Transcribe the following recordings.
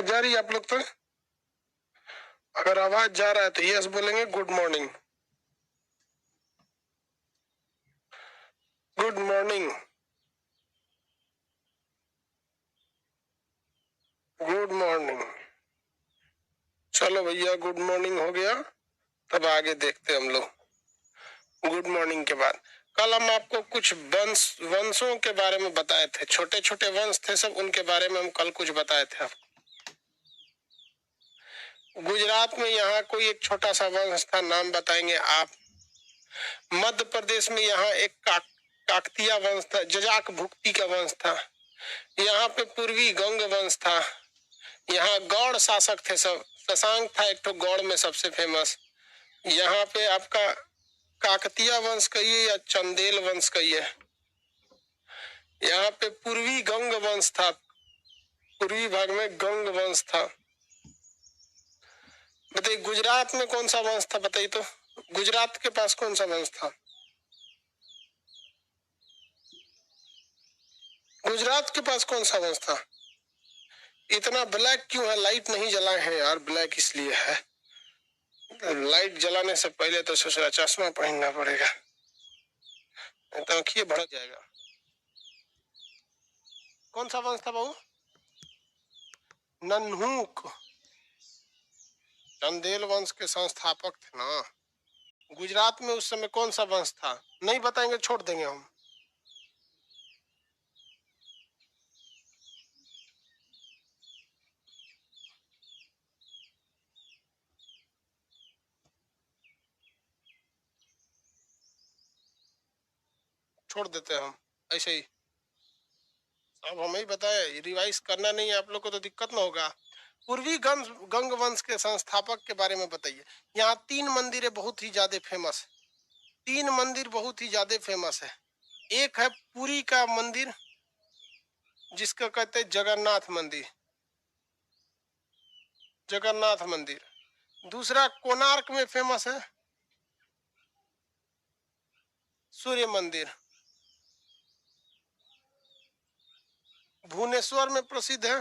जा रही है आप लोग तक? अगर आवाज जा रहा है तो यस बोलेंगे, good morning. Good morning. Good morning. चलो भैया, गुड मॉर्निंग हो गया, तब आगे देखते हम लोग। गुड मॉर्निंग के बाद कल हम आपको कुछ वंशों के बारे में बताए थे, छोटे छोटे वंश थे सब, उनके बारे में हम कल कुछ बताए थे आपको। गुजरात में यहाँ कोई एक छोटा सा वंश था, नाम बताएंगे आप। मध्य प्रदेश में यहाँ एक काकतीय वंश था, जजाक भुक्ति का वंश था। यहाँ पे पूर्वी गंग वंश था। यहाँ गौड़ शासक थे सब, शशांक था एक तो गौड़ में सबसे फेमस। यहाँ पे आपका काकतीय वंश कहिए या चंदेल वंश कहिए। यहाँ पे पूर्वी गंग वंश था, पूर्वी भाग में गंग वंश था। बताइए गुजरात में कौन सा वंश था, बताइए तो। गुजरात के पास कौन सा वंश था? गुजरात के पास कौन सा वंश था? इतना ब्लैक क्यों है? लाइट नहीं जलाए हैं यार, ब्लैक इसलिए है। लाइट जलाने से पहले तो सोच रहा चश्मा पहनना पड़ेगा, तो आँखिए भड़क जाएगा। कौन सा वंश था बाबू? नन्हूक। चंदेल वंश के संस्थापक थे ना। गुजरात में उस समय कौन सा वंश था? नहीं बताएंगे, छोड़ देंगे हम। छोड़ देते हैं हम ऐसे ही। अब हमें ही बताए, रिवाइज करना नहीं है आप लोग को तो दिक्कत ना होगा। पूर्वी गंग वंश के संस्थापक के बारे में बताइए। यहाँ 3 मंदिर है बहुत ही ज्यादा फेमस। 3 मंदिर बहुत ही ज्यादा फेमस है। एक है पुरी का मंदिर, जिसको कहते हैं जगन्नाथ मंदिर, जगन्नाथ मंदिर। दूसरा कोणार्क में फेमस है सूर्य मंदिर। भुवनेश्वर में प्रसिद्ध है।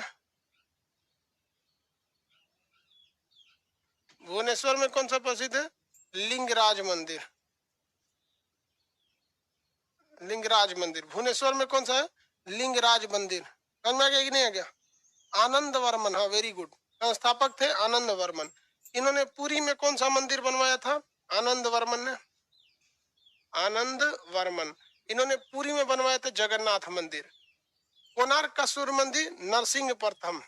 भुवनेश्वर में कौन सा प्रसिद्ध है? लिंगराज मंदिर। लिंगराज मंदिर भुवनेश्वर में कौन सा है? लिंगराज मंदिर। समझ में आ गया कि नहीं आ गया? आनंद वर्मन, हाँ वेरी गुड, संस्थापक थे आनंद वर्मन। इन्होंने पुरी में कौन सा मंदिर बनवाया था? आनंद वर्मन ने। आनंद वर्मन इन्होंने पुरी में बनवाया था जगन्नाथ मंदिर। कोणार्क का सूर्य मंदिर नरसिंह प्रथम।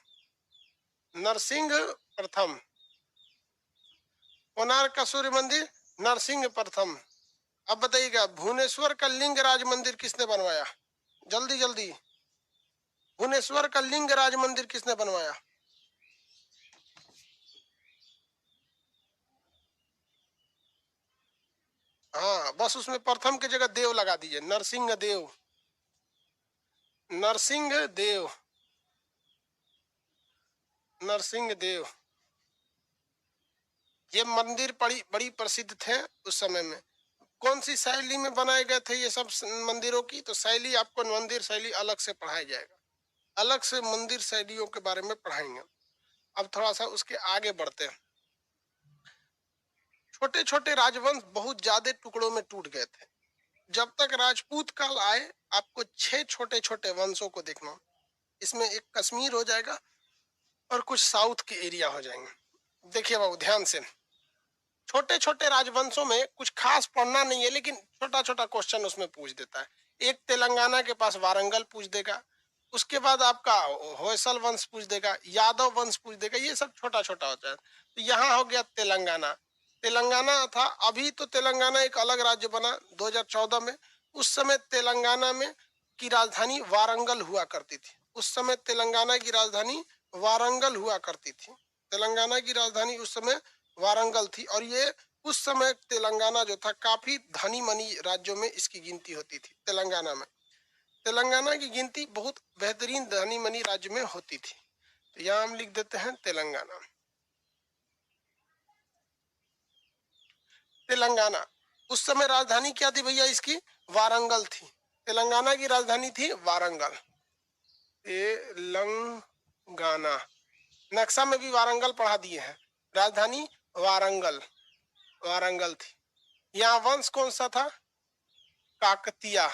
नरसिंह प्रथम। कोणार्क का सूर्य मंदिर नरसिंह प्रथम। अब बताइएगा भुवनेश्वर का लिंगराज मंदिर किसने बनवाया? जल्दी जल्दी, भुवनेश्वर का लिंगराज मंदिर किसने बनवाया? हाँ बस उसमें प्रथम की जगह देव लगा दीजिए, नरसिंह देव। नरसिंह देव, नरसिंह देव। ये मंदिर बड़ी प्रसिद्ध थे उस समय में। कौन सी शैली में बनाए गए थे ये सब मंदिरों की? तो शैली आपको मंदिर शैली अलग से पढ़ाया जाएगा, अलग से मंदिर शैलियों के बारे में पढ़ाएंगे। अब थोड़ा सा उसके आगे बढ़ते हैं। छोटे छोटे राजवंश बहुत ज्यादा टुकड़ों में टूट गए थे। जब तक राजपूत काल आए, आपको 6 छोटे छोटे वंशों को देखना। इसमें एक कश्मीर हो जाएगा और कुछ साउथ के एरिया हो जाएंगे। देखिए बाबू ध्यान से, छोटे छोटे राजवंशों में कुछ खास पढ़ना नहीं है, लेकिन छोटा छोटा क्वेश्चन उसमें पूछ देता है। एक तेलंगाना के पास वारंगल पूछ देगा, उसके बाद आपका होयसल वंश पूछ देगा, यादव वंश पूछ देगा, ये सब छोटा छोटा होता है। तो यहाँ हो गया तेलंगाना। तेलंगाना था, अभी तो तेलंगाना एक अलग राज्य बना 2014 में। उस समय तेलंगाना में की राजधानी वारंगल हुआ करती थी। उस समय तेलंगाना की राजधानी वारंगल हुआ करती थी। तेलंगाना की राजधानी उस समय वारंगल थी, और ये उस समय तेलंगाना जो था काफी धनी मनी राज्यों में इसकी गिनती होती थी। तेलंगाना में, तेलंगाना की गिनती बहुत बेहतरीन धनी मनी राज्य में होती थी। तो यहाँ हम लिख देते हैं तेलंगाना। तेलंगाना उस समय राजधानी क्या थी भैया इसकी? वारंगल थी। तेलंगाना की राजधानी थी वारंगल। तेलंगाना नक्शा में भी वारंगल पढ़ा दिए हैं। राजधानी वारंगल, वारंगल थी। यहाँ वंश कौन सा था? काकतिया,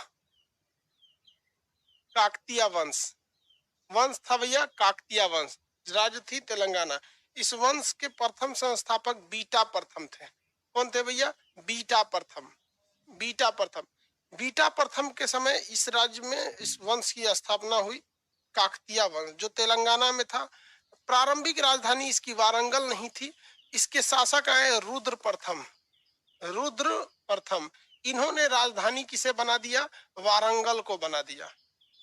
काकतिया वंश, वंश था भैया काकतिया वंश। राज्य थी तेलंगाना। इस वंश के प्रथम संस्थापक बीटा प्रथम थे। कौन थे भैया? बीटा प्रथम, बीटा प्रथम। बीटा प्रथम के समय इस राज्य में इस वंश की स्थापना हुई, काकतिया वंश, जो तेलंगाना में था। प्रारंभिक राजधानी इसकी वारंगल नहीं थी। इसके शासक आए रुद्र प्रथम, रुद्र प्रथम। इन्होंने राजधानी किसे बना दिया? वारंगल को बना दिया,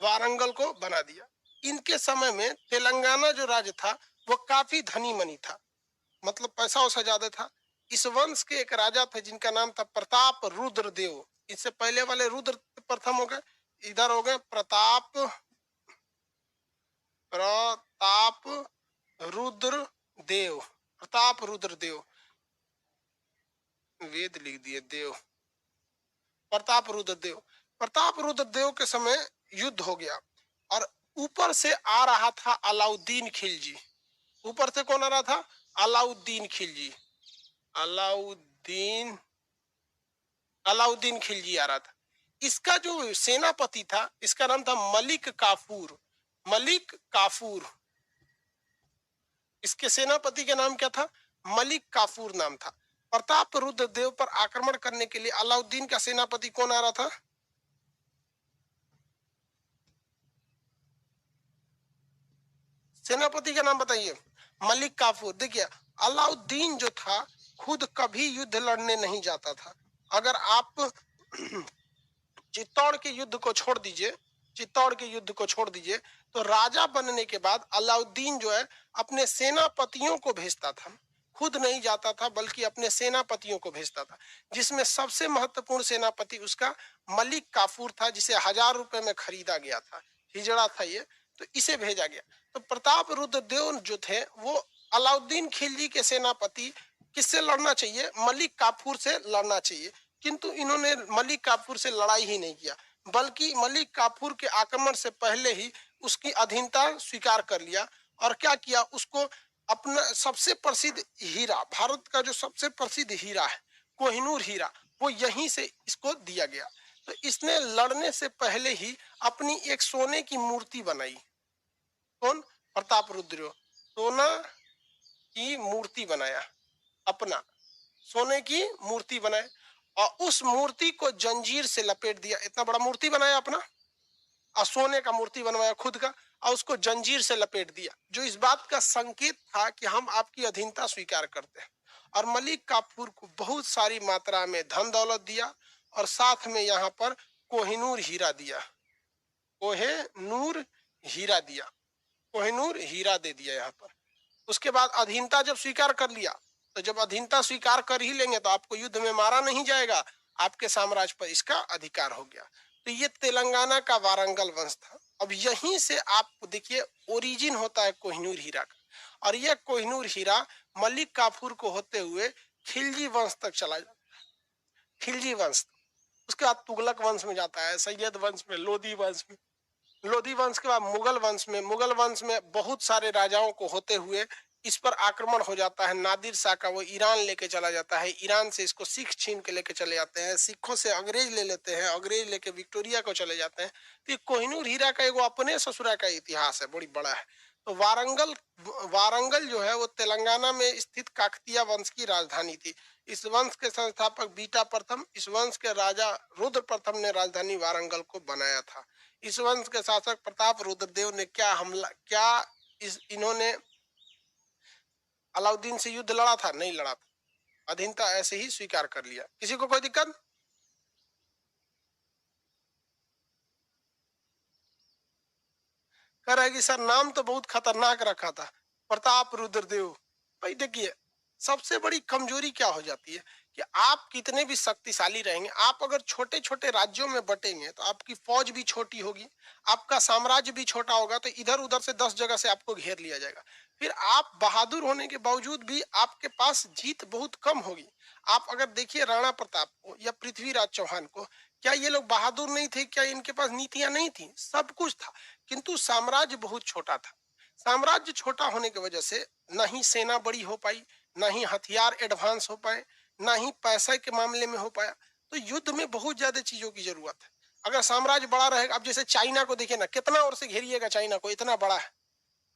वारंगल को बना दिया। इनके समय में तेलंगाना जो राज्य था वो काफी धनी मनी था, मतलब पैसा वैसा ज्यादा था। इस वंश के एक राजा थे जिनका नाम था प्रताप रुद्र देव। इससे पहले वाले रुद्र प्रथम हो गए, इधर हो गए प्रताप, प्रताप रुद्र देव, प्रताप रुद्र देव, वेद लिख दिए देव, प्रताप रुद्र देव। प्रताप रुद्र देव के समय युद्ध हो गया और ऊपर से आ रहा था अलाउद्दीन खिलजी। ऊपर से कौन आ रहा था? अलाउद्दीन खिलजी, अलाउद्दीन, अलाउद्दीन खिलजी आ रहा था। इसका जो सेनापति था इसका नाम था मलिक काफूर, मलिक काफूर। इसके सेनापति का नाम क्या था? मलिक काफूर नाम था। प्रताप रुद्र देव पर आक्रमण करने के लिए अलाउद्दीन का सेनापति कौन आ रहा था? सेनापति का नाम बताइए। मलिक काफूर। देखिए अलाउद्दीन जो था खुद कभी युद्ध लड़ने नहीं जाता था। अगर आप चित्तौड़ के युद्ध को छोड़ दीजिए, चित्तौड़ के युद्ध को छोड़ दीजिए, तो राजा बनने के बाद अलाउद्दीन जो है अपने सेनापतियों को भेजता था, खुद नहीं जाता था बल्कि अपने सेनापतियों को भेजता था, जिसमें सबसे महत्वपूर्ण सेनापति उसका मलिक काफूर था, जिसे 1000 रुपए में खरीदा गया था, हिजड़ा था ये, तो इसे भेजा गया। तो प्रताप रुद्र देव जो थे वो अलाउद्दीन खिलजी के सेनापति, किससे लड़ना चाहिए? मलिक काफूर से लड़ना चाहिए, किंतु इन्होंने मलिक काफूर से लड़ाई ही नहीं किया, बल्कि मलिक काफूर के आक्रमण से पहले ही उसकी अधीनता स्वीकार कर लिया। और क्या किया? उसको अपना सबसे प्रसिद्ध हीरा, भारत का जो सबसे प्रसिद्ध हीरा है कोहिनूर हीरा, वो यहीं से इसको दिया गया। तो इसने लड़ने से पहले ही अपनी एक सोने की मूर्ति बनाई। कौन? प्रताप रुद्र। सोना की मूर्ति बनाया, अपना सोने की मूर्ति बनाए और उस मूर्ति को जंजीर से लपेट दिया। इतना बड़ा मूर्ति बनाया अपना और सोने का मूर्ति बनवाया खुद का और उसको जंजीर से लपेट दिया, जो इस बात का संकेत था कि हम आपकी अधीनता स्वीकार करते हैं। और मलिक काफूर को बहुत सारी मात्रा में धन दौलत दिया और साथ में यहाँ पर कोहिनूर हीरा दिया, कोहिनूर हीरा दिया, कोहिनूर हीरा दे दिया यहाँ पर। उसके बाद अधीनता जब स्वीकार कर लिया, तो जब अधीनता स्वीकार कर ही लेंगे तो आपको युद्ध में मारा नहीं जाएगा, आपके साम्राज्य पर इसका अधिकार हो गया। तो ये तेलंगाना का वारंगल वंश था। अब यहीं से आप देखिए ओरिजिन होता है कोहिनूर हीरा का, और यह कोहिनूर हीरा मलिक काफूर को होते हुए खिलजी वंश तक चला जाता है, खिलजी वंश। उसके बाद तुगलक वंश में जाता है, सैयद वंश में, लोधी वंश में, लोधी वंश के बाद मुगल वंश में, मुगल वंश में बहुत सारे राजाओं को होते हुए इस पर आक्रमण हो जाता है नादिर शाह का, वो ईरान लेके चला जाता है, ईरान से इसको सिख छीन के लेके चले जाते हैं, सिखों से अंग्रेज ले लेते हैं, अंग्रेज लेके विक्टोरिया को चले जाते हैं। तो ये कोहिनूर हीरा का एगो अपने ससुरा का इतिहास है, बड़ी बड़ा है। तो वारंगल, वारंगल जो है वो तेलंगाना में स्थित काकतिया वंश की राजधानी थी। इस वंश के संस्थापक बीटा प्रथम, इस वंश के राजा रुद्र प्रथम ने राजधानी वारंगल को बनाया था। इस वंश के शासक प्रताप रुद्रदेव ने क्या हमला, क्या इन्होंने अलाउद्दीन से युद्ध लड़ा था? नहीं लड़ा था, अधीनता ऐसे ही स्वीकार कर लिया। किसी को कोई दिक्कत? कह रहा है कि सर नाम तो बहुत खतरनाक रखा था, प्रताप रुद्रदेव। भाई देखिए सबसे बड़ी कमजोरी क्या हो जाती है कि आप कितने भी शक्तिशाली रहेंगे, आप अगर छोटे छोटे राज्यों में बटेंगे तो आपकी फौज भी छोटी होगी, आपका साम्राज्य भी छोटा होगा, तो इधर उधर से 10 जगह से आपको घेर लिया जाएगा। फिर आप बहादुर होने के बावजूद भी आपके पास जीत बहुत कम होगी। आप अगर देखिए राणा प्रताप को या पृथ्वीराज चौहान को, क्या ये लोग बहादुर नहीं थे? क्या इनके पास नीतियां नहीं थी? सब कुछ था, किंतु साम्राज्य बहुत छोटा था। साम्राज्य छोटा होने की वजह से ना ही सेना बड़ी हो पाई, ना ही हथियार एडवांस हो पाए, ना ही पैसे के मामले में हो पाया। तो युद्ध में बहुत ज्यादा चीजों की जरूरत है। अगर साम्राज्य बड़ा रहेगा, अब जैसे चाइना को देखिए ना, कितना ओर से घेरिएगा चाइना को, इतना बड़ा है।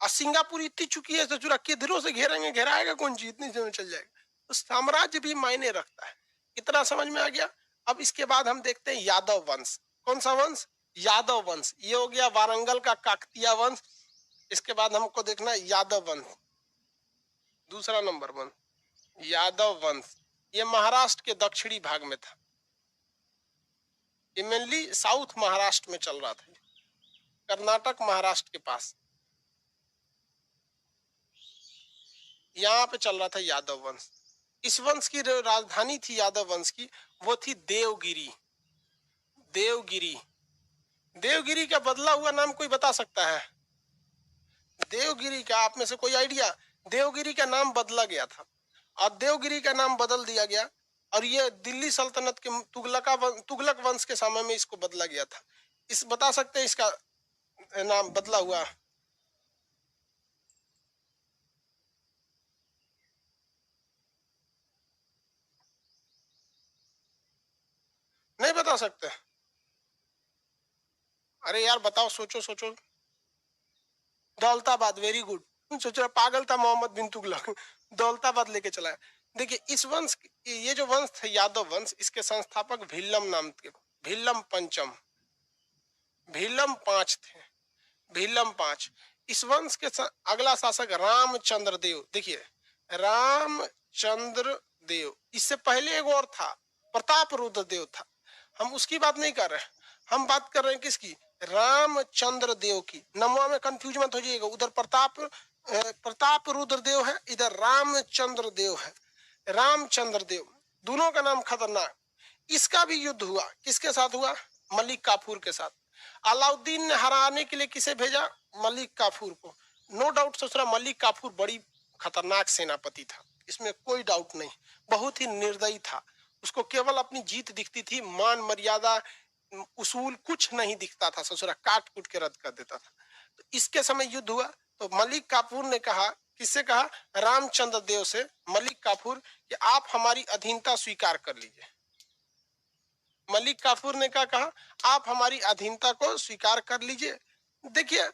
और सिंगापुर इतनी चुकी है, सोचो किधरों से घेरेंगे, घेराएगा कौन चीज, इतनी देर में चल जाएगा। तो साम्राज्य भी मायने रखता है। इतना समझ में आ गया। अब इसके बाद हम देखते हैं यादव वंश। कौन सा वंश? यादव वंश। ये हो गया वारंगल का काकतीय वंश। इसके बाद हमको देखना है यादव वंश, दूसरा नंबर वंश यादव वंश। ये महाराष्ट्र के दक्षिणी भाग में था। ये मेनली साउथ महाराष्ट्र में चल रहा था, कर्नाटक महाराष्ट्र के पास, यहाँ पे चल रहा था यादव वंश। इस वंश की जो राजधानी थी यादव वंश की, वो थी देवगिरी। देवगिरी। देवगिरी का बदला हुआ नाम कोई बता सकता है? देवगिरी का आप में से कोई आइडिया? देवगिरी का नाम बदला गया था, और देवगिरी का नाम बदल दिया गया, और ये दिल्ली सल्तनत के तुगलक वंश के समय में इसको बदला गया था। इस बता सकते हैं इसका नाम बदला हुआ? नहीं बता सकते? अरे यार बताओ, सोचो सोचो। Daulatabad, very good. सोच रहा पागल था मोहम्मद बिन तुगलक, दौलताबाद लेके चला है। देखिए इस वंश, ये जो वंश थे यादव वंश, इसके संस्थापक भिल्लम नाम थे, भिल्लम पंचम, भिल्लम पांच थे, भिल्लम पांच। इस वंश के अगला शासक रामचंद्र देव। देखिए रामचंद्र देव, इससे पहले एक और था, प्रताप रुद्र देव था। हम उसकी बात नहीं कर रहे, हम बात कर रहे हैं किसकी? रामचंद्र देव की। नमवा में कंफ्यूज मत हो जाइएगा, उधर प्रताप रुद्र देव है, इधर रामचंद्र देव है। रामचंद्र देव, दोनों का नाम खतरनाक। इसका भी युद्ध हुआ, किसके साथ हुआ? मलिक काफूर के साथ। अलाउद्दीन ने हराने के लिए किसे भेजा? मलिक काफूर को। नो डाउट सोच रहा मलिक काफूर बड़ी खतरनाक सेनापति था, इसमें कोई डाउट नहीं। बहुत ही निर्दयी था, उसको केवल अपनी जीत दिखती थी, मान मर्यादा उसूल कुछ नहीं दिखता था। ससुरा काट कूट के रद्द कर देता था। तो इसके समय युद्ध हुआ, तो मलिक काफूर ने कहा, किससे कहा? रामचंद्र देव से मलिक काफूर कि आप हमारी अधीनता स्वीकार कर लीजिए। मलिक काफूर ने क्या कहा? आप हमारी अधीनता को स्वीकार कर लीजिए। देखिए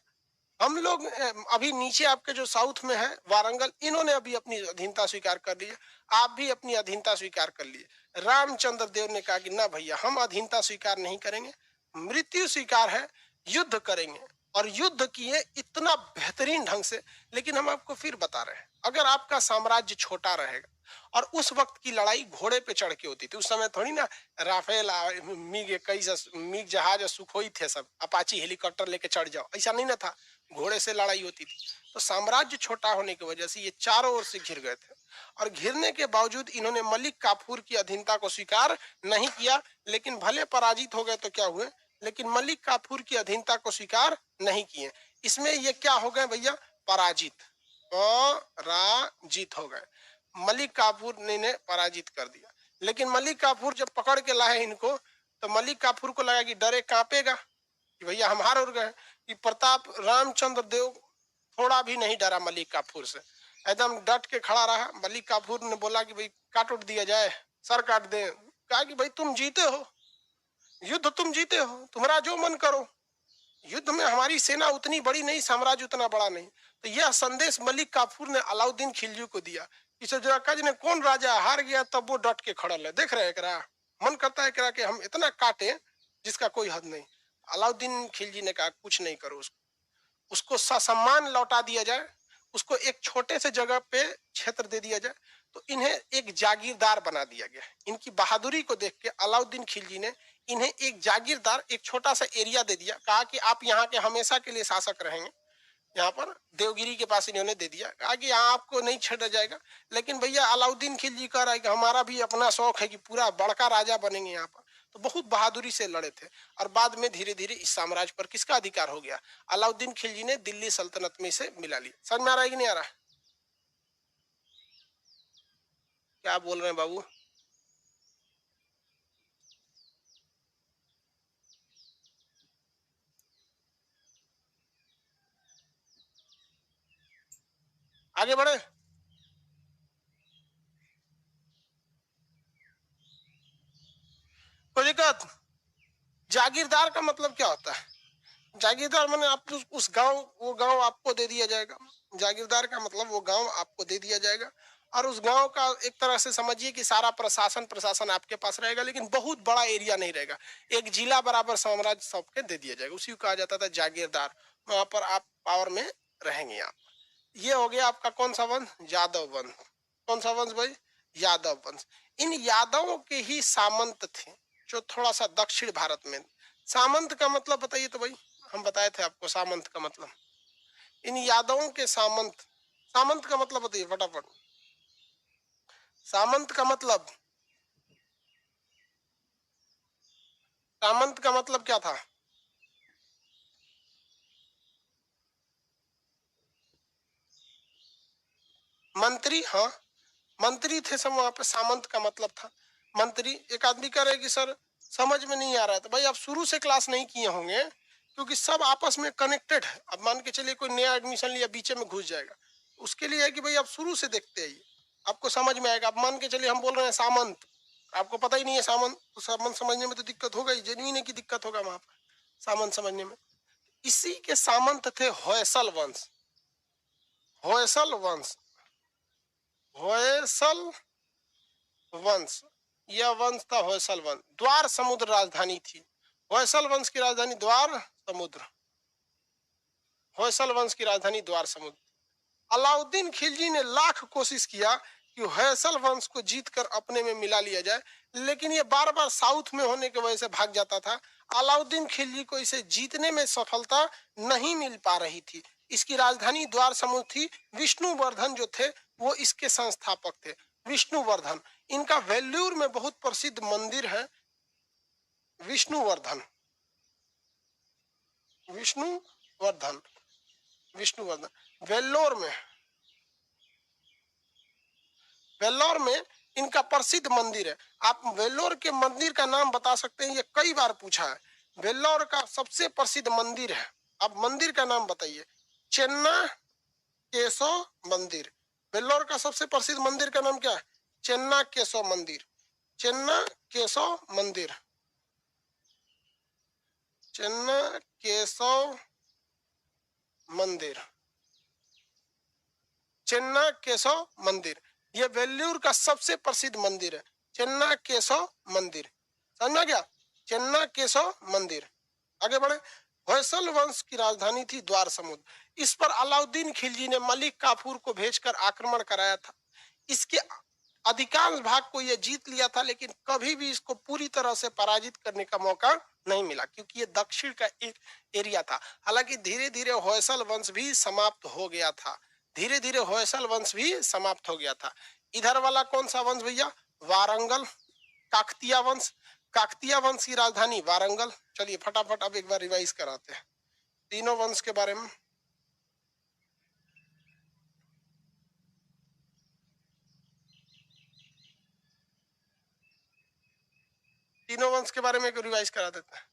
हम लोग अभी नीचे आपके जो साउथ में है वारंगल, इन्होंने अभी अपनी अधीनता स्वीकार कर ली है, आप भी अपनी अधीनता स्वीकार कर लिए। रामचंद्र देव ने कहा कि ना भैया, हम अधीनता स्वीकार नहीं करेंगे, मृत्यु स्वीकार है, युद्ध करेंगे। और युद्ध किए इतना बेहतरीन ढंग से। लेकिन हम आपको फिर बता रहे हैं, अगर आपका साम्राज्य छोटा रहेगा, और उस वक्त की लड़ाई घोड़े पे चढ़ के होती थी, उस समय थोड़ी ना राफेल मिग 21 मिग जहाज सुखोई थे, सब अपाची हेलीकॉप्टर लेके चढ़ जाओ, ऐसा नहीं ना था, घोड़े से लड़ाई होती थी। तो साम्राज्य छोटा होने की वजह से ये चारों ओर से घिर गए थे, और घिरने के बावजूद इन्होंने मलिक काफूर की अधीनता को स्वीकार नहीं किया। लेकिन भले पराजित हो गए तो क्या हुए, लेकिन मलिक काफूर की अधीनता को स्वीकार नहीं किए। इसमें ये क्या हो गए भैया? पराजित, पराजित हो गए। मलिक काफूर ने पराजित कर दिया। लेकिन मलिक काफूर जब पकड़ के लाए इनको, तो मलिक काफूर को लगा कि डरे कांपेगा कि भैया हम हार गए। कि प्रताप रामचंद्र देव थोड़ा भी नहीं डरा मलिक काफूर से, एकदम डट के खड़ा रहा। मलिक काफूर ने बोला कि भाई काट उठ दिया जाए, सर काट दे। कहा कि भाई तुम जीते हो, युद्ध तुम जीते हो, तुम्हारा जो मन करो, युद्ध में हमारी सेना उतनी बड़ी नहीं, साम्राज्य उतना बड़ा नहीं। तो यह संदेश मलिक काफूर ने अलाउद्दीन खिलजी को दिया। इसे जरा कज ने कौन राजा हार गया तब वो डट के खड़ा है, देख रहे हैं करा, मन करता है करा कि हम इतना काटे जिसका कोई हद नहीं। अलाउद्दीन खिलजी ने कहा कुछ नहीं करो, उसको ससम्मान लौटा दिया जाए, उसको एक छोटे से जगह पे क्षेत्र दे दिया जाए। तो इन्हें एक जागीरदार बना दिया गया। इनकी बहादुरी को देख के अलाउद्दीन खिलजी ने इन्हें एक जागीरदार, एक छोटा सा एरिया दे दिया। कहा कि आप यहाँ के हमेशा के लिए शासक रहेंगे। यहाँ पर देवगिरी के पास इन्होंने दे दिया, कहा कि यहाँ आपको नहीं छेड़ा जाएगा। लेकिन भैया अलाउद्दीन खिलजी कह रहा है कि हमारा भी अपना शौक है कि पूरा बड़का राजा बनेंगे यहाँ पर। तो बहुत बहादुरी से लड़े थे, और बाद में धीरे धीरे इस साम्राज्य पर किसका अधिकार हो गया? अलाउद्दीन खिलजी ने दिल्ली सल्तनत में इसे मिला लिया। समझ में आ रहा है कि नहीं आ रहा? क्या बोल रहे हैं बाबू? आगे बढ़े। कोई दिक्कत? जागीरदार का मतलब क्या होता है? जागीरदार माने आप उस गांव, वो गांव आपको दे दिया जाएगा। जागीरदार का मतलब वो गांव आपको दे दिया जाएगा और उस गांव का एक तरह से समझिए कि सारा प्रशासन आपके पास रहेगा, लेकिन बहुत बड़ा एरिया नहीं रहेगा। एक जिला बराबर साम्राज्य सबके दे दिया जाएगा, उसी को कहा जाता था जागीरदार। वहां पर आप पावर में रहेंगे आप। ये हो गया आपका कौन सा वंश? यादव वंश। कौन सा वंश भाई? यादव वंश। इन यादवों के ही सामंत थे जो थोड़ा सा दक्षिण भारत में। सामंत का मतलब बताइए तो भाई, हम बताए थे आपको सामंत का मतलब। इन यादवों के सामंत, सामंत का मतलब बताइए फटाफट। सामंत का मतलब, सामंत का मतलब क्या था? मंत्री, हाँ मंत्री थे सब वहां पे। सामंत का मतलब था मंत्री। एक आदमी कह रहे कि सर समझ में नहीं आ रहा है, तो भाई आप शुरू से क्लास नहीं किए होंगे, क्योंकि सब आपस में कनेक्टेड है। अब मान के चलिए कोई नया एडमिशन लिया, बीच में घुस जाएगा, उसके लिए है कि भाई आप शुरू से देखते आइए, आपको समझ में आएगा। अब मान के चलिए हम बोल रहे हैं सामंत, आपको पता ही नहीं है सामंत, तो सामंत समझने में तो दिक्कत होगा ही, जेन्युइन है कि दिक्कत होगा वहां पर सामंत समझने में। इसी के सामंत थे होयसल वंश। होयसल वंश, होयसल वंश, यह वंश था होयसल वंश। द्वार समुद्र राजधानी थी। होयसल वंश की राजधानी द्वार समुद्र। होयसल वंश की राजधानी द्वार समुद्र। अलाउद्दीन खिलजी ने लाख कोशिश किया कि होयसल वंश को जीतकर अपने में मिला लिया जाए, लेकिन ये बार बार साउथ में होने की वजह से भाग जाता था। अलाउद्दीन खिलजी को इसे जीतने में सफलता नहीं मिल पा रही थी। इसकी राजधानी द्वार समुद्र थी। विष्णुवर्धन जो थे वो इसके संस्थापक थे। विष्णुवर्धन, इनका वेल्लूर में बहुत प्रसिद्ध मंदिर है विष्णुवर्धन। विष्णुवर्धन, विष्णुवर्धन वेल्लोर में, वेल्लोर में इनका प्रसिद्ध मंदिर है। आप वेल्लोर के मंदिर का नाम बता सकते हैं? ये कई बार पूछा है। वेल्लोर का सबसे प्रसिद्ध मंदिर है, आप मंदिर का नाम बताइए। चेन्ना केशव मंदिर। वेल्लोर का सबसे प्रसिद्ध मंदिर का नाम क्या है? चेन्ना केशव मंदिर। चेन्ना केशव मंदिर, चेन्ना केशव मंदिर, चेन्ना केशव मंदिर। ये वेल्लूर का सबसे प्रसिद्ध मंदिर है, चेन्ना केशव मंदिर। समझ में गया? चेन्ना केशव मंदिर। आगे बढ़े। होयसल वंश की राजधानी थी द्वार समुद्र। इस पर अलाउद्दीन खिलजी ने मलिक काफूर को भेजकर आक्रमण कराया था। इसके अधिकांश भाग को यह जीत लिया था, लेकिन कभी भी इसको पूरी तरह से पराजित करने का मौका नहीं मिला, क्योंकि ये दक्षिण का एक एरिया था। हालांकि धीरे धीरे होयसल वंश भी समाप्त हो गया था। धीरे धीरे होयसल वंश भी समाप्त हो गया था। इधर वाला कौन सा वंश भैया? वारंगल, काकतिया वंश। काकतिया वंश की राजधानी वारंगल। चलिए फटाफट अब एक बार रिवाइज कराते हैं तीनों वंश के बारे में। तीनों वंश के बारे में एक रिवाइज करा देते हैं।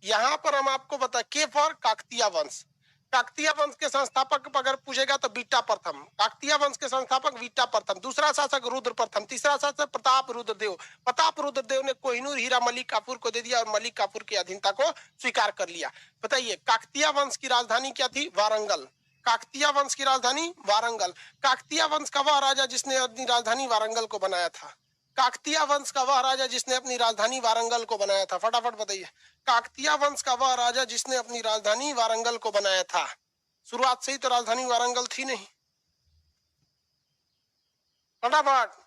यहाँ पर हम आपको बता, के फॉर काकतिया वंश। काकतिया वंश के संस्थापक अगर पूछेगा तो बीटा प्रथम। काकतिया वंश के संस्थापक बीटा प्रथम। दूसरा शासक रुद्र प्रथम। तीसरा शासक प्रताप रुद्रदेव। प्रताप रुद्रदेव ने कोहिनूर हीरा मलिक काफूर को दे दिया और मलिक काफूर की अधीनता को स्वीकार कर लिया। बताइए काकतिया वंश की राजधानी क्या थी? वारंगल। काकतिया वंश की राजधानी वारंगल। काकतिया वंश का वह राजा जिसने अपनी राजधानी वारंगल को बनाया था। काकतिया वंश का वह राजा जिसने अपनी राजधानी वारंगल को बनाया था। फटाफट बताइए। काकतिया वंश का वह राजा जिसने अपनी राजधानी वारंगल को बनाया था। शुरुआत से ही तो राजधानी वारंगल थी नहीं। फटाफट।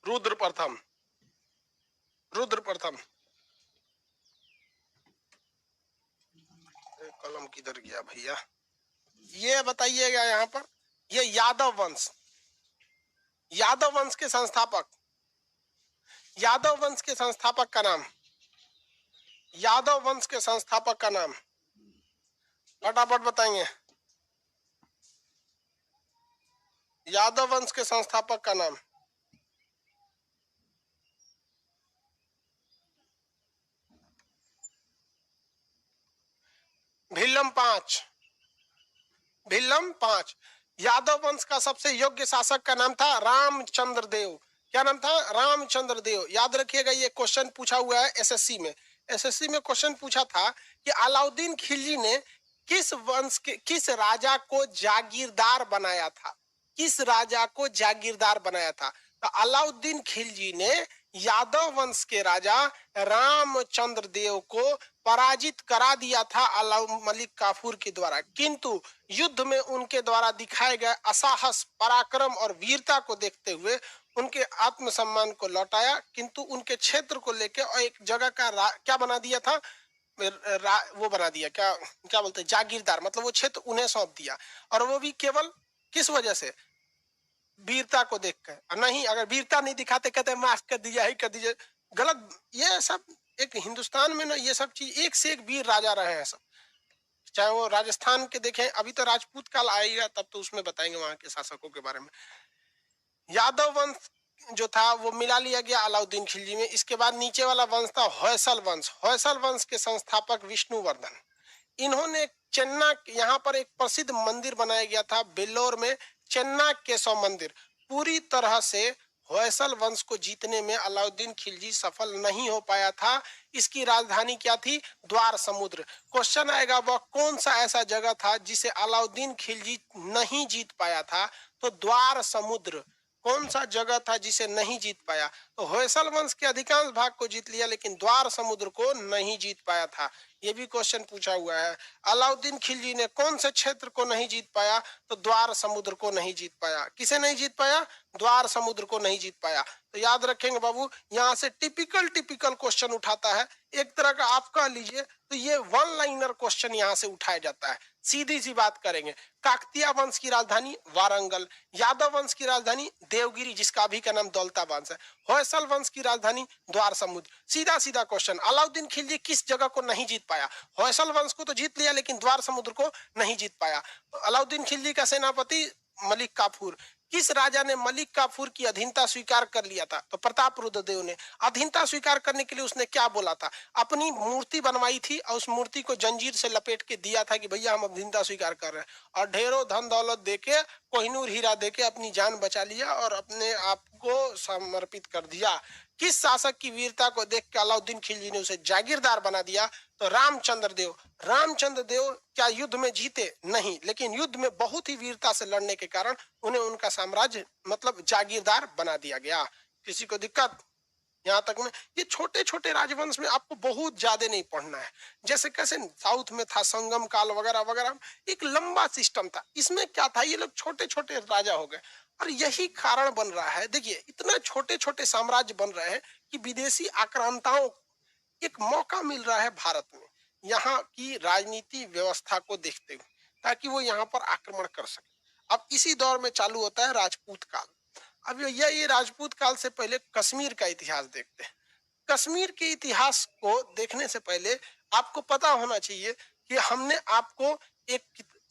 रुद्र प्रथम, रुद्र प्रथम। कलम किधर गया भैया? ये बताइएगा यहाँ पर, ये यादव वंश, यादव वंश के संस्थापक, यादव वंश के संस्थापक का नाम, यादव वंश के संस्थापक का नाम फटाफट बताएंगे। यादव वंश के संस्थापक का नाम भिल्लम 5, भिल्लम 5। यादव वंश का सबसे योग्य शासक का नाम था रामचंद्र देव। क्या नाम था? रामचंद्र देव। याद रखिएगा, ये क्वेश्चन पूछा हुआ है एसएससी में। एसएससी में क्वेश्चन पूछा था कि अलाउद्दीन खिलजी ने किस वंश के किस राजा को जागीरदार बनाया था? किस राजा को जागीरदार बनाया था? तो अलाउद्दीन खिलजी ने यादव वंश के राजा रामचंद्र देव को पराजित करा दिया था मलिक काफूर के द्वारा, किंतु युद्ध में उनके द्वारा दिखाए गए असाहस, पराक्रम और वीरता को देखते हुए उनके आत्मसम्मान को लौटाया, किंतु उनके क्षेत्र को लेकर और एक जगह का क्या बना दिया था? वो बना दिया, क्या क्या बोलते हैं, जागीरदार। मतलब वो क्षेत्र उन्हें सौंप दिया, और वो भी केवल किस वजह से? वीरता को देखकर। नहीं, अगर वीरता नहीं दिखाते, कहते माफ कर दीजिए, ही कर दीजिए, गलत। ये सब एक हिंदुस्तान में ना, ये सब चीज एक से एक वीर राजा रहे हैं सब। चाहे वो राजस्थान के देखें, अभी तो राजपूत काल आएगा तब तो उसमें बताएंगे वहां के शासकों के बारे में। यादव वंश जो था वो मिला लिया गया अलाउद्दीन खिलजी में। इसके बाद नीचे वाला वंश था होयसल वंश। होयसल वंश के संस्थापक विष्णुवर्धन, इन्होंने चन्ना, यहाँ पर एक प्रसिद्ध मंदिर बनाया गया था बेल्लोर में, चन्ना केशव मंदिर। पूरी तरह से होयसल वंश को जीतने में अलाउद्दीन खिलजी सफल नहीं हो पाया था। इसकी राजधानी क्या थी? द्वार समुद्र। क्वेश्चन आएगा वह कौन सा ऐसा जगह था जिसे अलाउद्दीन खिलजी नहीं जीत पाया था? तो द्वार समुद्र। कौन सा जगह था जिसे नहीं जीत पाया? तो होयसल वंश के अधिकांश भाग को जीत लिया, लेकिन द्वार समुद्र को नहीं जीत पाया था। ये भी क्वेश्चन पूछा हुआ है। अलाउद्दीन खिलजी ने कौन से क्षेत्र को नहीं जीत पाया? तो द्वार समुद्र को नहीं जीत पाया। किसे नहीं जीत पाया? द्वार समुद्र को नहीं जीत पाया। तो याद रखेंगे बाबू, यहाँ से टिपिकल क्वेश्चन उठाता है। एक तरह का आप कह लीजिए तो ये वन लाइनर क्वेश्चन यहाँ से उठाया जाता है। सीधी सी बात करेंगे। काकतीय वंश की राजधानी वारंगल, यादव वंश की राजधानी देवगिरी, जिसका अभी का नाम दौलता वंश है, होयसल वंश की राजधानी द्वार समुद्र। सीधा सीधा क्वेश्चन। अलाउद्दीन खिलजी किस जगह को नहीं जीत पाया? होयसल वंश को तो जीत लिया, लेकिन द्वार समुद्र को नहीं जीत पाया। अलाउद्दीन खिलजी का सेनापति मलिक काफूर। किस राजा ने मलिक काफूर की अधीनता स्वीकार कर लिया था? तो प्रताप रुद्र देव ने। अधीनता स्वीकार करने के लिए उसने क्या बोला था? अपनी मूर्ति बनवाई थी और उस मूर्ति को जंजीर से लपेट के दिया था कि भैया हम अधीनता स्वीकार कर रहे हैं, और ढेरों धन दौलत देके, कोहिनूर हीरा देके अपनी जान बचा लिया और अपने आप को समर्पित कर दिया। किस शासक की वीरता को देख के अलाउद्दीन खिलजी ने उसे जागीरदार बना दिया? तो रामचंद्र देव। रामचंद्र देव क्या युद्ध में जीते? नहीं, लेकिन युद्ध में बहुत ही वीरता से लड़ने के कारण उन्हें उनका साम्राज्य मतलब जागीरदार बना दिया गया। किसी को दिक्कत? यहाँ तक में ये छोटे छोटे राजवंश में आपको बहुत ज्यादा नहीं पढ़ना है। जैसे कैसे साउथ में था संगम काल वगैरह वगैरह, एक लंबा सिस्टम था। इसमें क्या था, ये लोग छोटे छोटे राजा हो गए, और यही कारण बन रहा है। देखिए, इतना छोटे छोटे साम्राज्य बन रहे हैं कि विदेशी आक्रांताओं एक मौका मिल रहा है भारत में, यहाँ की राजनीति व्यवस्था को देखते हुए, ताकि वो यहाँ पर आक्रमण कर सके। अब इसी दौर में चालू होता है राजपूत काल। अब ये राजपूत काल से पहले कश्मीर का इतिहास देखते हैं। कश्मीर के इतिहास को देखने से पहले आपको पता होना चाहिए कि हमने आपको एक,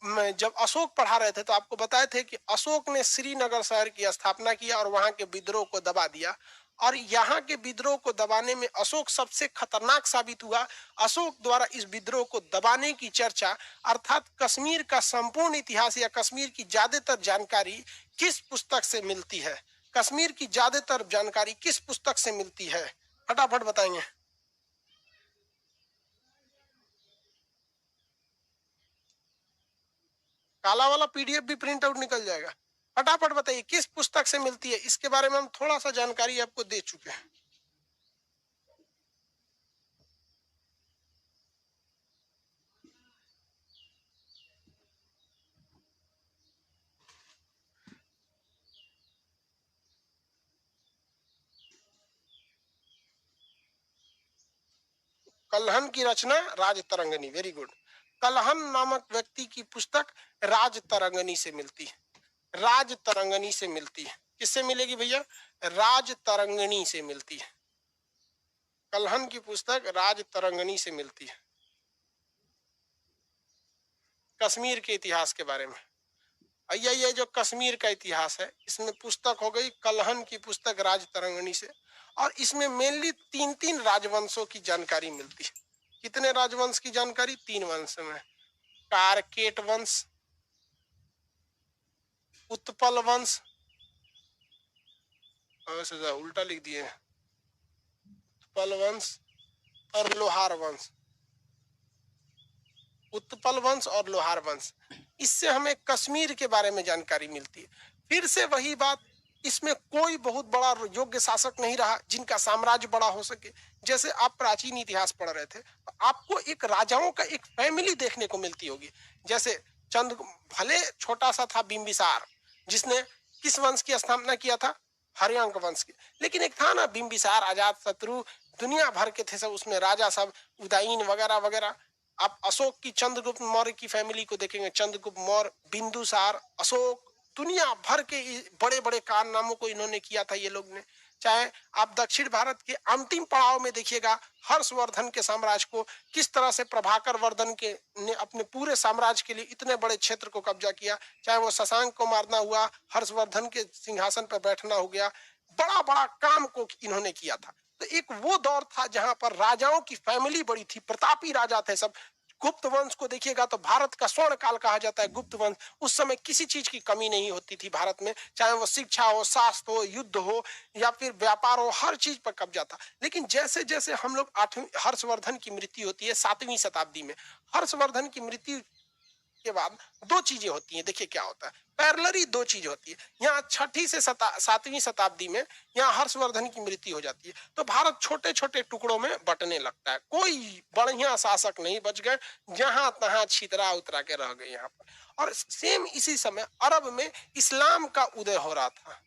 जब अशोक पढ़ा रहे थे तो आपको बताए थे कि अशोक ने श्रीनगर शहर की स्थापना किया और वहां के विद्रोह को दबा दिया, और यहाँ के विद्रोह को दबाने में अशोक सबसे खतरनाक साबित हुआ। अशोक द्वारा इस विद्रोह को दबाने की चर्चा, अर्थात कश्मीर का संपूर्ण इतिहास या कश्मीर की ज्यादातर जानकारी किस पुस्तक से मिलती है? कश्मीर की ज्यादातर जानकारी किस पुस्तक से मिलती है? फटाफट बताएंगे। काला वाला पीडीएफ भी प्रिंट आउट निकल जाएगा। फटाफट बताइए किस पुस्तक से मिलती है? इसके बारे में हम थोड़ा सा जानकारी आपको दे चुके हैं। कल्हन की रचना राजतरंगिणी। Very good. कल्हन नामक व्यक्ति की पुस्तक राजतरंगिणी से मिलती है। राजतरंगिणी से मिलती है। किससे मिलेगी भैया? राजतरंगिणी से मिलती है। कल्हन की पुस्तक राजतरंगिणी से मिलती है, कश्मीर के इतिहास के बारे में। ये जो कश्मीर का इतिहास है, इसमें पुस्तक हो गई कल्हन की पुस्तक राजतरंगिणी से, और इसमें मेनली तीन तीन राजवंशों की जानकारी मिलती है। कितने राजवंश की जानकारी? 3 वंश में। कारकेट वंश, उत्पल वंश, वैसे उल्टा लिख दिए, उत्पल वंश और लोहार वंश, उत्पल वंश और लोहार वंश। इससे हमें कश्मीर के बारे में जानकारी मिलती है। फिर से वही बात, इसमें कोई बहुत बड़ा योग्य शासक नहीं रहा जिनका साम्राज्य बड़ा हो सके। जैसे आप प्राचीन इतिहास पढ़ रहे थे तो आपको एक राजाओं का एक फैमिली देखने को मिलती होगी। जैसे चंद, भले छोटा सा था बिंबिसार, जिसने किस वंश की स्थापना किया था? हर्यंक वंश की। लेकिन एक था ना बिंबिसार, अजात शत्रु, दुनिया भर के थे सब उसमें राजा, सब उदयन वगैरह वगैरह। आप अशोक की चंद्रगुप्त मौर्य की फैमिली को देखेंगे, चंद्रगुप्त मौर्य, बिंदुसार, अशोक, दुनिया भर के बड़े बड़े कारनामों को इन्होंने किया था ये लोग ने। चाहे आप दक्षिण भारत के अंतिम पड़ाव में देखिएगा, हर्षवर्धन के साम्राज्य को किस तरह से प्रभाकर वर्धन के ने अपने पूरे साम्राज्य के लिए इतने बड़े क्षेत्र को कब्जा किया। चाहे वो शशांक को मारना हुआ, हर्षवर्धन के सिंहासन पर बैठना हो गया, बड़ा बड़ा काम को इन्होंने किया था। तो एक वो दौर था जहां पर राजाओं की फैमिली बड़ी थी, प्रतापी राजा थे सब। गुप्त वंश को देखिएगा तो भारत का स्वर्ण काल कहा जाता है गुप्त वंश। उस समय किसी चीज की कमी नहीं होती थी भारत में, चाहे वो शिक्षा हो, शास्त्र हो, युद्ध हो या फिर व्यापार हो, हर चीज पर कब्जा था। लेकिन जैसे जैसे हम लोग 8वीं, हर्षवर्धन की मृत्यु होती है 7वीं शताब्दी में, हर्षवर्धन की मृत्यु के बाद दो चीजें होती हैं। देखिए क्या होता है, पैरेलली दो चीज होती है। यहाँ 6वीं से 7वीं शताब्दी में यहाँ हर्षवर्धन की मृत्यु हो जाती है, तो भारत छोटे छोटे टुकड़ों में बंटने लगता है। कोई बढ़िया शासक नहीं बच गए, जहां तहां छितरा उतरा के रह गए यहाँ पर। और सेम इसी समय अरब में इस्लाम का उदय हो रहा था।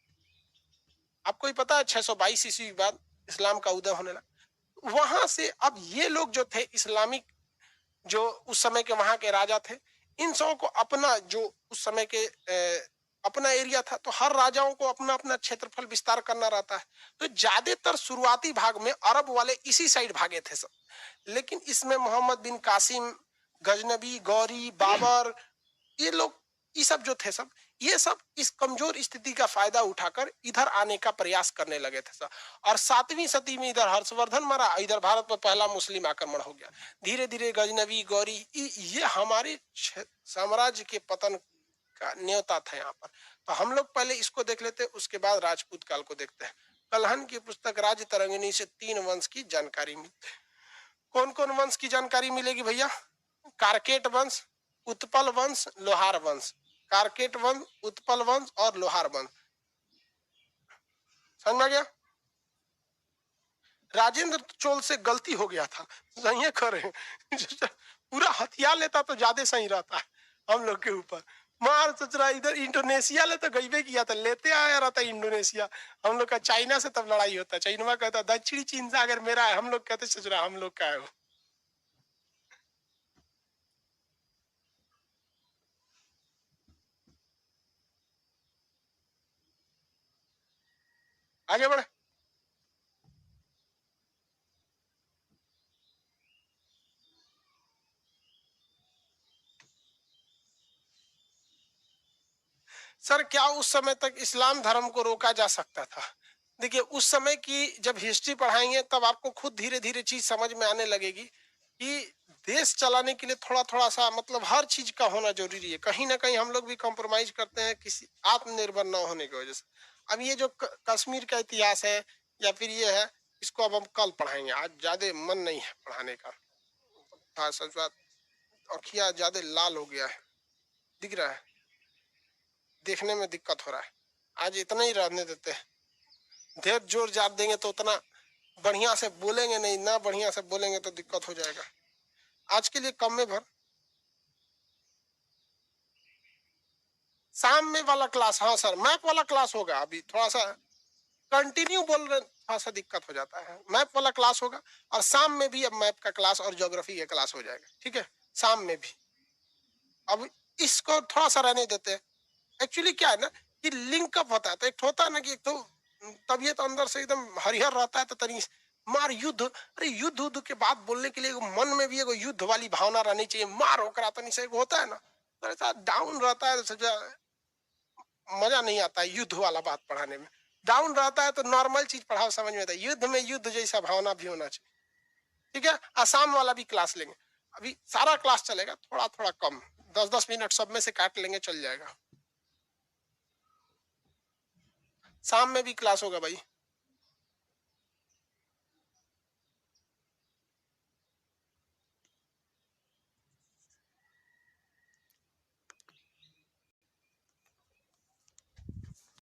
आपको ही पता है 622 ईस्वी के बाद इस्लाम का उदय होने लगा। वहां से अब ये लोग जो थे इस्लामिक, जो उस समय के वहां के राजा थे, इन सबों को अपना जो उस समय के अपना एरिया था, तो हर राजाओं को अपना अपना क्षेत्रफल विस्तार करना रहता है। तो ज्यादातर शुरुआती भाग में अरब वाले इसी साइड भागे थे सब। लेकिन इसमें मोहम्मद बिन कासिम, गजनबी, गौरी, बाबर, ये लोग, ये सब जो थे सब, ये सब इस कमजोर स्थिति का फायदा उठाकर इधर आने का प्रयास करने लगे थे सब। और 7वीं सदी में इधर हर्षवर्धन मरा, इधर भारत पर पहला मुस्लिम आक्रमण हो गया। धीरे धीरे गजनवी, गौरी, ये हमारे साम्राज्य के पतन का न्योता था यहाँ पर। तो हम लोग पहले इसको देख लेते, उसके बाद राजपूत काल को देखते हैं। कल्हन की पुस्तक राज्य तरंगिणी से 3 वंश की जानकारी मिलती है। कौन कौन वंश की जानकारी मिलेगी भैया? कारकेट वंश, उत्पल वंश, लोहार वंश। कारकेट वंश, उत्पल वंश और लोहार वंश। समझ में गया? राजेंद्र चोल से गलती हो गया था, सही करे पूरा हथियार लेता तो ज्यादा सही रहता है हम लोग के ऊपर। मार सोच रहा इधर इंडोनेशिया ले तो गईबे किया था, लेते आया रहता इंडोनेशिया। हम लोग का चाइना से तब लड़ाई होता, चाइना कहता दक्षिणी चीन सागर मेरा है, हम लोग कहते सोच रहा हम लोग का है। आगे बढ़े। सर क्या उस समय तक इस्लाम धर्म को रोका जा सकता था? देखिए उस समय की जब हिस्ट्री पढ़ाएंगे तब आपको खुद धीरे धीरे चीज समझ में आने लगेगी कि देश चलाने के लिए थोड़ा थोड़ा सा मतलब हर चीज का होना जरूरी है। कहीं ना कहीं हम लोग भी कॉम्प्रोमाइज करते हैं किसी आत्मनिर्भर न होने की वजह से। अब ये जो कश्मीर का इतिहास है या फिर ये है, इसको अब हम कल पढ़ाएंगे, आज ज्यादा मन नहीं है पढ़ाने का। हाँ सच बात, अखियां ज्यादा लाल हो गया है, दिख रहा है, देखने में दिक्कत हो रहा है। आज इतना ही रहने देते हैं, ढेर जोर जार देंगे तो उतना बढ़िया से बोलेंगे नहीं, ना बढ़िया से बोलेंगे तो दिक्कत हो जाएगा। आज के लिए कम में भर, शाम में वाला क्लास, हाँ सर मैप वाला क्लास होगा। अभी थोड़ा सा कंटिन्यू बोल रहे, थोड़ा सा दिक्कत हो जाता है। मैप वाला क्लास होगा और शाम में भी अब मैप का क्लास और ज्योग्राफी का क्लास हो जाएगा, ठीक है, शाम में भी। अब इसको थोड़ा सा रहने देते हैं। एक्चुअली क्या है ना कि लिंकअप होता है, तो एक होता है ना कि एक तो तबीयत अंदर से एकदम हरिहर रहता है, तो तनी मार युद्ध, अरे युद्ध उद्ध के बाद बोलने के लिए मन में भी एगो युद्ध वाली भावना रहनी चाहिए। मार होकर तनी से होता है ना, तो ऐसा डाउन रहता है तो मजा नहीं आता है युद्ध वाला बात पढ़ाने में। डाउन रहता है तो नॉर्मल चीज पढ़ाओ समझ में आता है, युद्ध में युद्ध जैसा भावना भी होना चाहिए, ठीक है। आसाम वाला भी क्लास लेंगे। अभी सारा क्लास चलेगा, थोड़ा थोड़ा कम, 10-10 मिनट सब में से काट लेंगे, चल जाएगा। शाम में भी क्लास होगा भाई।